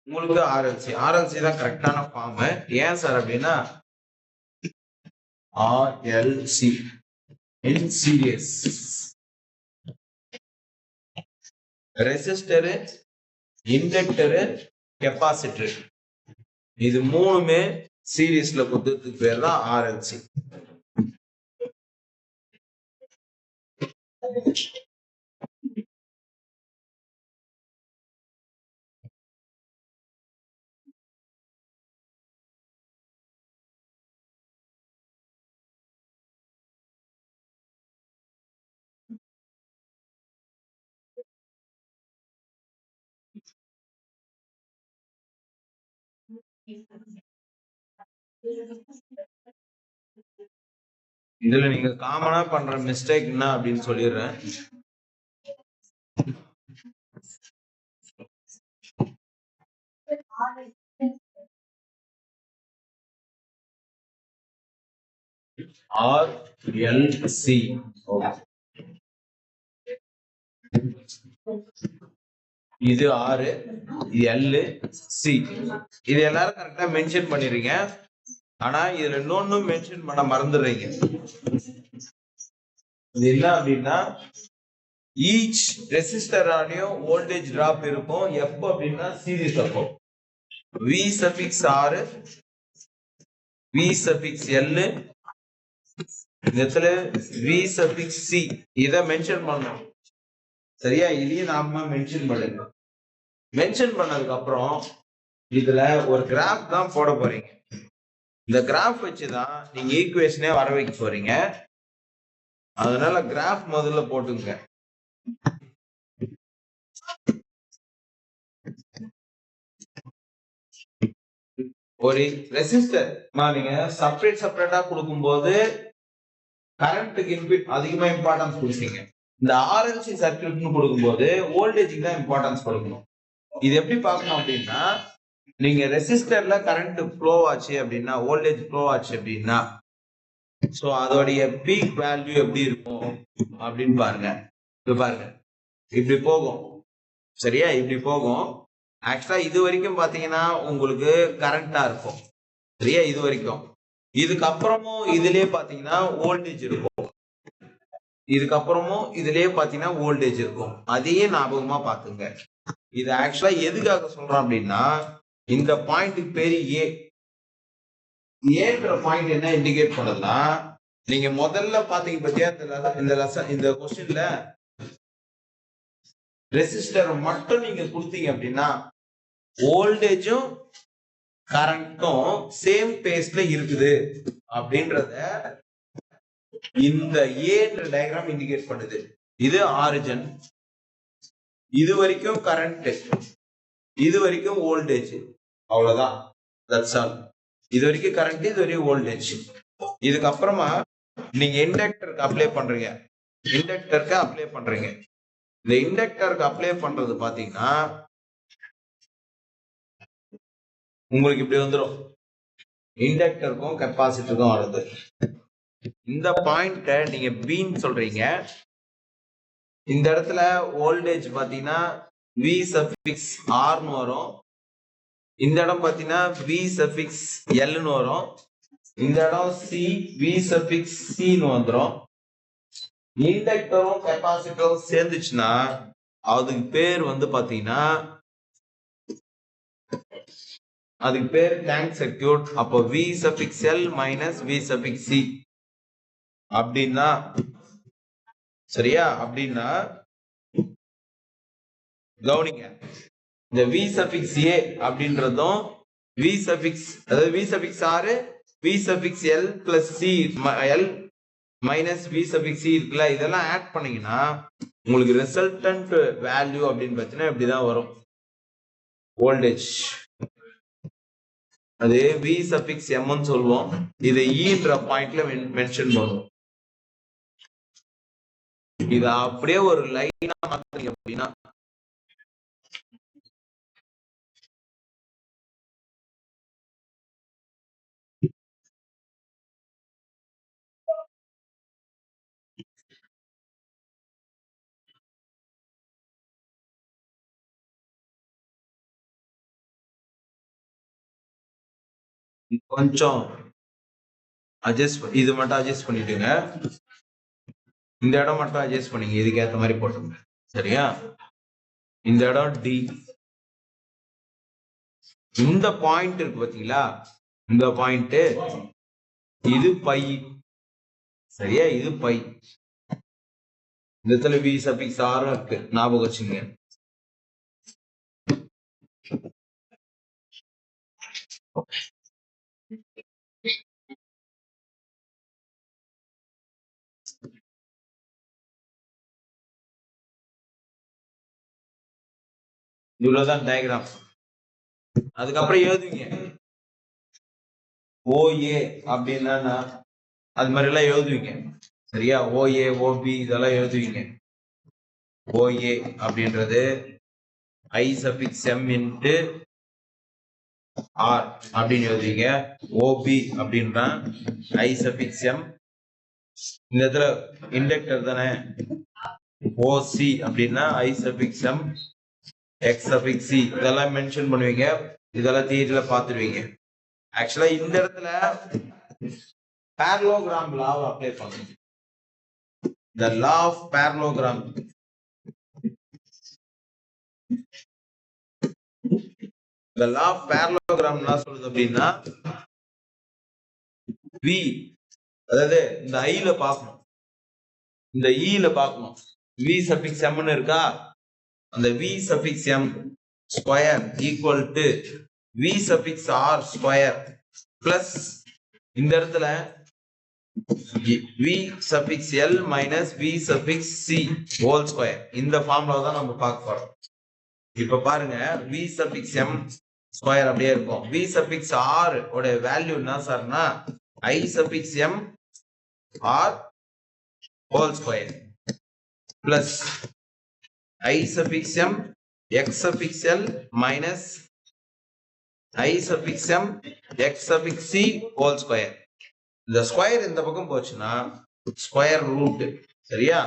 உங்களுக்கு ஆர்எல்சி தான் கரெக்டான ஃபார்ம். ஏன் சார் அப்படின்னா ஆர்எல்சி இன் சீரியஸ். ரெசிஸ்டரு, இண்டக்டரு, கெப்பாசிட்டர், இது மூணுமே சீரீஸ்ல கொடுத்ததுக்கு பேர் தான் ஆர்எல்சி. இதுல நீங்க காமனா பண்ற மிஸ்டேக் என்ன அப்படின்னு சொல்லிடுறேன். ஆர்எல்சி இது ஆறு, இது எல், சி, இது எல்லாரும் கரெக்டா மென்ஷன் பண்ணிருங்க. ஆனா இதுல இன்னொன்னு மென்ஷன் பண்ண மறந்துடுறீங்க. இது என்ன அப்படின்னா ஈச் ரெசிஸ்டராலையும் வோல்டேஜ் டிராப் இருக்கும் எப்போ அப்படின்னா சீரிஸ் அப்போ V suffix R V suffix L இந்த இடத்துல V suffix C இதை மென்ஷன் பண்ணணும். சரியா? இதையும் நாம மென்ஷன் பண்ணுங்க. மென்ஷன் பண்ணதுக்கு அப்புறம் இதுல ஒரு கிராஃப் தான் போட போறீங்க. இந்த கிராஃப் வச்சுதான் நீங்க ஈக்குவேஷனே வர வைக்க போறீங்க. அதனால கிராஃப் முதல்ல போட்டுங்க. ஒரு ரெசிஸ்டர் நீங்க செப்பரேட்டா கொடுக்கும்போது கரண்ட்டுக்கு அதிகமா இம்பார்ட்டன்ஸ் கொடுப்பீங்க. இந்த ஆர்எல்சி சர்க்யூட்னு கொடுக்கும்போது வோல்டேஜுக்கு தான் இம்பார்ட்டன்ஸ் கொடுக்கணும். இது எப்படி பார்க்கணும் அப்படின்னா நீங்க ரெசிஸ்டர்ல கரண்ட் ஃப்ளோ ஆச்சு அப்படின்னா வோல்டேஜ் ஃப்ளோ ஆச்சு அப்படின்னா சோ அதோடைய பீக் வேல்யூ எப்படி இருக்கும் அப்படின்னு பாருங்க. இப்ப பாருங்க இப்படி போகும். சரியா? இப்படி போகும். ஆக்சுவலா இது வரைக்கும் பாத்தீங்கன்னா உங்களுக்கு கரண்டா இருக்கும். சரியா? இது வரைக்கும். இதுக்கப்புறமும் இதுலயே பாத்தீங்கன்னா வோல்டேஜ் இருக்கும். இதுக்கப்புறமும் இதுலயே பாத்தீங்கன்னா வோல்டேஜ் இருக்கும். அதையே ஞாபகமா பாத்துங்க. இது ஆக்சுவலா எதுக்காக சொல்றோம் அப்படின்னா இந்த பாயிண்ட்டுக்கு பேரு ஏ. ஏன்ற பாயிண்ட் என்ன இண்டிகேட் பண்ணதுன்னா நீங்க முதல்ல பாத்தீங்க பத்தியா இந்த கொஸ்டின்ல ரெசிஸ்டர் மட்டும் நீங்க கொடுத்தீங்க அப்படின்னா வோல்டேஜும் கரண்ட்டும் சேம் பேஸ்ல இருக்குது அப்படின்றத இந்த ஏன்ற டயக்ராம் இண்டிகேட் பண்ணுது. இது ஆரிஜின், இது வரைக்கும் கரண்ட், இது வரைக்கும் வோல்டேஜ். அவ்வளவுதான். That's all. இது வரைக்கும் கரண்ட், இது வரைக்கும் வோல்டேஜ். இதுக்கப்புறமா நீங்க இண்டக்டருக்கு அப்ளை பண்றீங்க. இந்த இண்டக்டருக்கு அப்ளை பண்றது பாத்தீங்கன்னா உங்களுக்கு இப்படி வந்துடும். இண்டக்டருக்கும் கெப்பாசிட்டருக்கும் வருது. இந்த பாயிண்ட நீங்க பின்னு சொல்றீங்க. இந்த இடத்துல வோல்டேஜ் பாத்தீங்கன்னா V suffix R னு வரும். இந்த இடம் பாத்தீங்கன்னா V suffix L னு வரும். இந்த இடம் V suffix C னு வந்துரும். இண்டக்டரும் கெப்பாசிட்டரும் சேர்ந்துச்சுன்னா அதுக்கு பேர் வந்து பாத்தீங்கன்னா அதுக்கு பேர் டேங்க் சர்க்யூட். அப்போ V suffix L minus V suffix C அப்படின்னா சரியா? அப்படின்னா கவனிங்க. இந்த V suffix A அப்படின்றதும் V suffix R V suffix L plus C L minus V suffix C இருக்குல்ல, இதெல்லாம் ஆட் பண்ணீங்கன்னா உங்களுக்கு ரிசல்டன்ட் வேல்யூ அப்படின்னு பார்த்தீங்கன்னா இப்படிதான் வரும். வோல்டேஜ் அது V suffix M ன்னு சொல்லுவோம். இதை ஈன்ற பாயிண்ட்ல மென்ஷன் பண்ணுவோம். இத அப்படியே ஒரு லைனா மாத்துறீங்க அப்படின்னா கொஞ்சம் இது மட்டும் அட்ஜஸ்ட் பண்ணிட்டுங்க. இந்த இடம் மட்டும் அட்ஜஸ்ட் பண்ணீங்க. இதுக்கு ஏத்த மாதிரி போட்டுங்க. சரியா? இந்த இடம் டி. இந்த பாயிண்ட் இருக்கு பாத்தீங்களா? இந்த பாயிண்ட் இது பை. சரியா? இது பை. இந்த இடத்துல V suffix R இருக்கு. ஞாபகம் வச்சுங்க. இவ்வளவுதான் டயக்ராம். அதுக்கப்புறம் எழுதுவீங்க OA அப்படின்னா அது மாதிரி எல்லாம் எழுதுவீங்க. சரியா? OA OB இதெல்லாம் எழுதுவீங்க. OA அப்படின்றது I suffix M into R அப்படின்னு எழுதுவீங்க. OB அப்படின்னா I suffix M. இந்த இடத்துல இண்டக்டர் தானே. OC அப்படின்னா I suffix M X suffix C இதெல்லாம் மென்ஷன் பண்ணுவீங்க. இதெல்லாம் தியரியில பார்த்துருவீங்க. ஆக்சுவலா இந்த இடத்துல parallelogram law அப்ளை பண்ணுங்க. the law of parallelogram. The law of parallelogram என்ன சொல்லுது அப்படின்னா v அதாவது இந்த i ல பார்க்கணும், இந்த e ல பார்க்கணும். v suffix m ன்னு இருக்கா, அந்த v suffix m square equal to v suffix r square plus இந்த இடத்துல v suffix l minus v suffix c whole square. இந்த ஃபார்முலா தான் நம்ம பார்க்க போறோம். இப்ப பாருங்க, v suffix m ஸ்கொயர் அப்படியே இருக்கும். v suffix r ஓட வேல்யூ என்ன சார்னா i suffix m r whole square plus i suffix m x suffix l minus i suffix m x suffix c whole square. இந்த ஸ்கொயர் இந்த பக்கம் போச்சுன்னா ஸ்கொயர் ரூட். சரியா,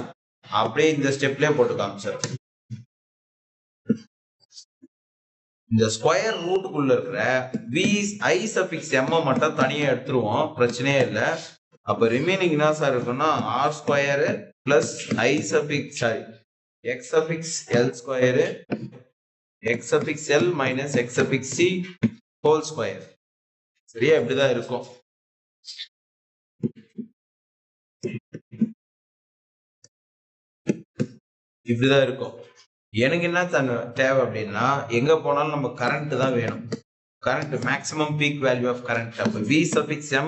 அப்படியே இந்த ஸ்டெப்லயே போட்டு காமிச்சார். இந்த ஸ்கொயர் ரூட்டுக்குள்ள இருக்கிற v i suffix m மட்டும் தனியா எடுத்துருவோம், பிரச்சனையே இல்லை. அப்ப ரிமைனிங் என்ன சார் இருக்குன்னா r square plus i suffix x suffix l square x suffix l minus x suffix c whole square. சரியா, இப்படிதான் இருக்கும். இப்படிதான் இருக்கும். எனக்கு என்ன தேவை அப்படின்னா, எங்க போனாலும் நம்ம கரண்ட் தான் வேணும். Current maximum peak value of current. அப்ப v suffix m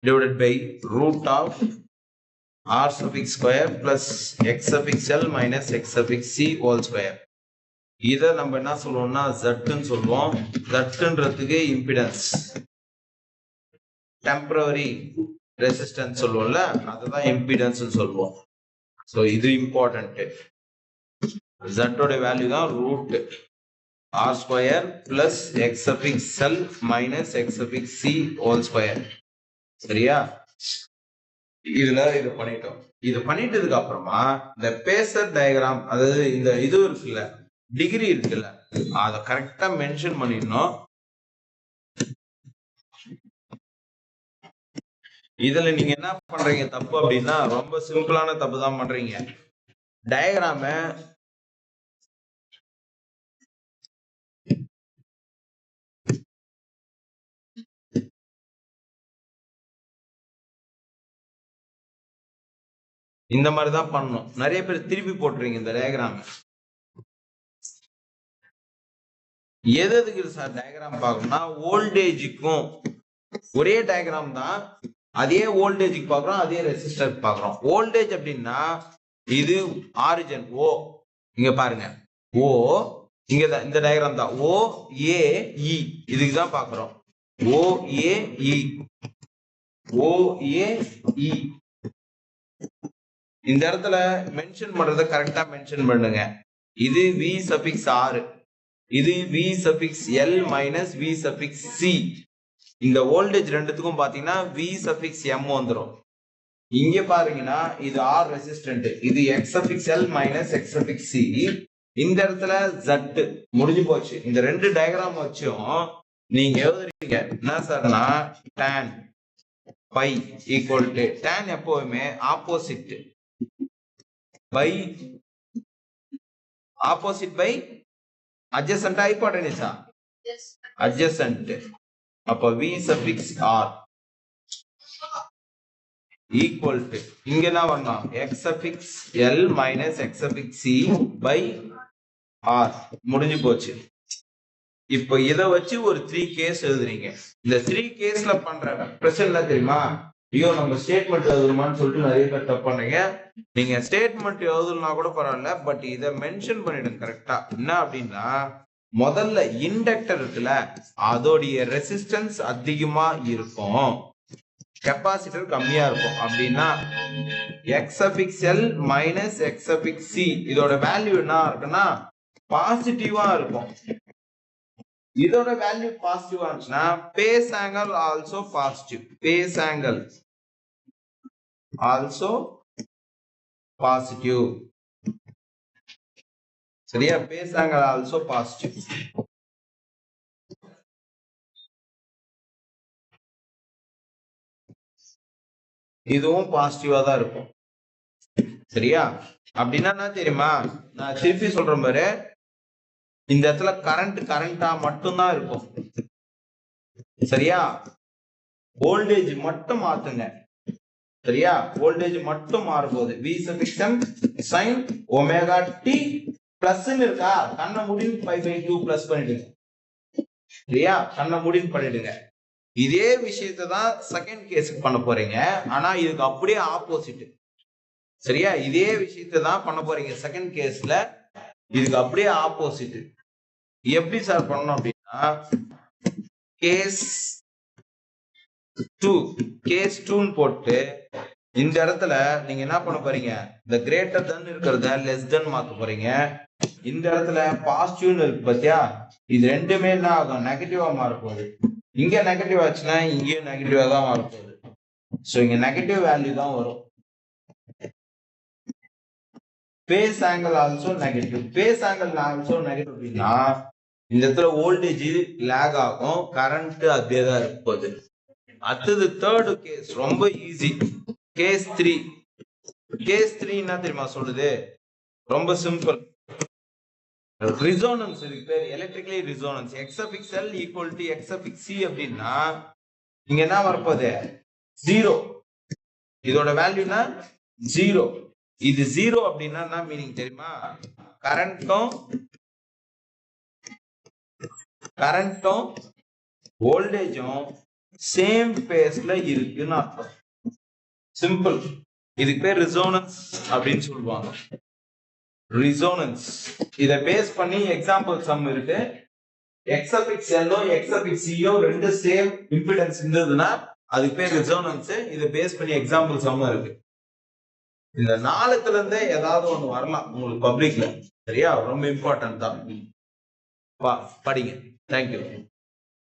divided by root of r suffix square plus x suffix l minus x suffix c whole square. இதை நம்ம என்ன சொல்லுவோம்னா z சொல்லுவோம். zன்றதுக்கு இம்பிடன்ஸ், டெம்பரரி ரெசிஸ்டன்ஸ் சொல்லுவோம்ல, அதுதான் இம்பிடன்ஸ் சொல்லுவோம். சோ இது இம்பார்ட்டன்ட். z ஓட வேல்யூ தான் root r square plus x suffix l minus x suffix c whole square. சரியா, இதுல இது பண்ணிட்டோம். இது பண்ணிட்டதுக்கு அப்புறமா இந்த பேசர் டயக்ராம், அதாவது இந்த இது இருக்குல்ல, டிகிரி இருக்குல்ல, அதை கரெக்டா மென்ஷன் பண்ணிடணும். இதுல நீங்க என்ன பண்றீங்க தப்பு அப்படின்னா, ரொம்ப சிம்பிளான தப்பு தான் பண்றீங்க. டயக்ராம இந்த மாதிரிதான் பண்ணணும். நிறைய பேர் திருப்பி போட்டுறீங்க இந்த டயக்ராம். எதுக்கு சார் டயக்ராம் பார்க்கணும்னா, வோல்டேஜுக்கும் ஒரே டயக்ராம் தான், அதே வோல்டேஜுக்கு பார்க்குறோம், அதே ரெசிஸ்டர் பார்க்குறோம். வோல்டேஜ் அப்படின்னா இது ஆரிஜின் ஓ, இங்க பாருங்க ஓ, இங்க இந்த டயக்ராம் தான் ஓ ஏ இ, இதுக்கு தான் பார்க்குறோம். ஓ ஏ இ, ஓ ஏ இ. இந்த இடத்துல மென்ஷன் பண்றத கரெக்டா மென்ஷன் பண்ணுங்க. இது v suffix r, இது v suffix l minus v suffix c. இந்த வோல்டேஜ் ரெண்டுத்துக்கும் பாத்தீங்கன்னா v suffix m வந்துரும். இங்க பாருங்கன்னா இது r ரெசிஸ்டன்ட், இது x suffix l minus x suffix c. இந்த இடத்துல z முடிஞ்சு போச்சு. இந்த ரெண்டு டயக்ராம் வச்சும் நீங்க எழுதுறீங்க என்ன சார்னா tan pi equal to, tan எப்பவுமே opposite by opposite by adjacent hypotenuse. Yes. Adjacent. அப்ப v suffix r equal to, இங்க என்ன வரணும் x suffix l minus x suffix c by r. முடிஞ்சு போச்சு. இப்போ இத வச்சு ஒரு 3 கேஸ் எழுதுறீங்க. இந்த 3 கேஸ்ல பண்ற பிரச்சனை என்ன தெரியுமா, ஐயோ நம்ம ஸ்டேட்மெண்ட் எழுதணுமான்னு சொல்லிட்டு நிறைய பேர் தப்பு பண்ணீங்க. நீங்க ஸ்டேட்மெண்ட் எழுதணும்னா கூட பரவாயில்ல, பட் இதை மென்ஷன் பண்ணிடுங்க கரெக்டா. என்ன அப்படின்னா, முதல்ல இண்டக்டர் இருக்குல்ல, அதோடைய ரெசிஸ்டன்ஸ் அதிகமா இருக்கும், கெப்பாசிட்டர் கம்மியா இருக்கும். அப்படின்னா x suffix l minus x suffix c இதோட வேல்யூ என்ன இருக்குன்னா பாசிட்டிவா இருக்கும். இதோட வேல்யூ பாசிட்டிவா இருந்துச்சுன்னா phase angle also positive, phase angle also positive. சரியா, பேஸ் ஆங்கிள் ஆல்சோ பாசிட்டிவ். இதுவும் பாசிட்டிவா தான் இருக்கும். சரியா? அப்படின்னா என்ன தெரியுமா, நான் திருப்பி சொல்றேன் பாரு, இந்த இடத்துல கரண்டா மட்டும்தான் இருக்கும். சரியா? வோல்டேஜ் மட்டும் மாத்துங்க. சரியா? வோல்டேஜ் மட்டும் மாறும்போது v sufficient sin omega t plus இருக்கா, கண்ண முடின் π by 2 பிளஸ் பண்ணிடுங்க. சரியா? கண்ண முடின் பண்ணிடுங்க. இதே விஷயத்தை தான் செகண்ட் கேஸுக்கு பண்ண போறீங்க. ஆனா இதுக்கு அப்படியே ஆப்போசிட். சரியா? இதே விஷயத்தை தான் பண்ண போறீங்க செகண்ட் கேஸ்ல. இதுக்கு அப்படியே ஆப்போசிட். எப்படி சார் பண்ணணும் அப்படின்னா, கேஸ் 2ன்னு போட்டு இந்த இடத்துல நீங்க என்ன பண்ண போறீங்க, இந்த கிரேட்டர் தென் இருக்கிறத லெஸ் தென் மாத்த போறீங்க. இந்த இடத்துல பாசிட்டிவ்னு இருக்கு பாத்தியா, இது ரெண்டுமே என்ன ஆகும், நெகட்டிவா மாற போகுது. இங்க நெகட்டிவ் ஆச்சுன்னா இங்கேயும் நெகட்டிவா தான் மாற போகுது. சோ இங்க நெகட்டிவ் வேல்யூ தான் வரும். Phase angle also negative. Phase angle also negative அப்படின்னா இந்த இடத்துல வோல்டேஜ் லேக் ஆகும், கரண்ட் அதே தான் இருக்க போகுது. அடுத்தது தேர்ட் கேஸ் ரொம்ப ஈஸி. கேஸ் 3. கேஸ் 3 என்ன தெரியுமா சொல்லுது, ரொம்ப சிம்பிள். ரிசோனன்ஸ் இதுக்கு பேர், electrically resonance. x of l equal to x of c அப்படின்னா இங்க என்ன வரப்போகுது, 0. இதோட வேல்யூனா 0. இது 0 அப்படின்னா என்ன மீனிங் தெரியுமா, கரண்ட்டும் வோல்டேஜும் சேம் பேஸ்ல இருக்குன்னு அர்த்தம். சிம்பிள். இதுக்கு பேர் ரிசோனன்ஸ் அப்படின்னு சொல்லுவாங்க. ரிசோனன்ஸ். இத பேஸ் பண்ணி எக்ஸாம்பிள் சம் இருக்கு. x of l x of c ரெண்டு சேம் இம்பிடன்ஸ் இருந்ததுன்னா அதுக்கு பேர் ரிசோனன்ஸ். இத பேஸ் பண்ணி எக்ஸாம்பிள் சம் இருக்கு. இந்த நாலுத்துல இருந்தே ஏதாவது ஒண்ணு வரலாம் உங்களுக்கு பப்ளிக்ல. சரியா? ரொம்ப இம்பார்ட்டன்ட் தான். படிங்க. தேங்க்யூ.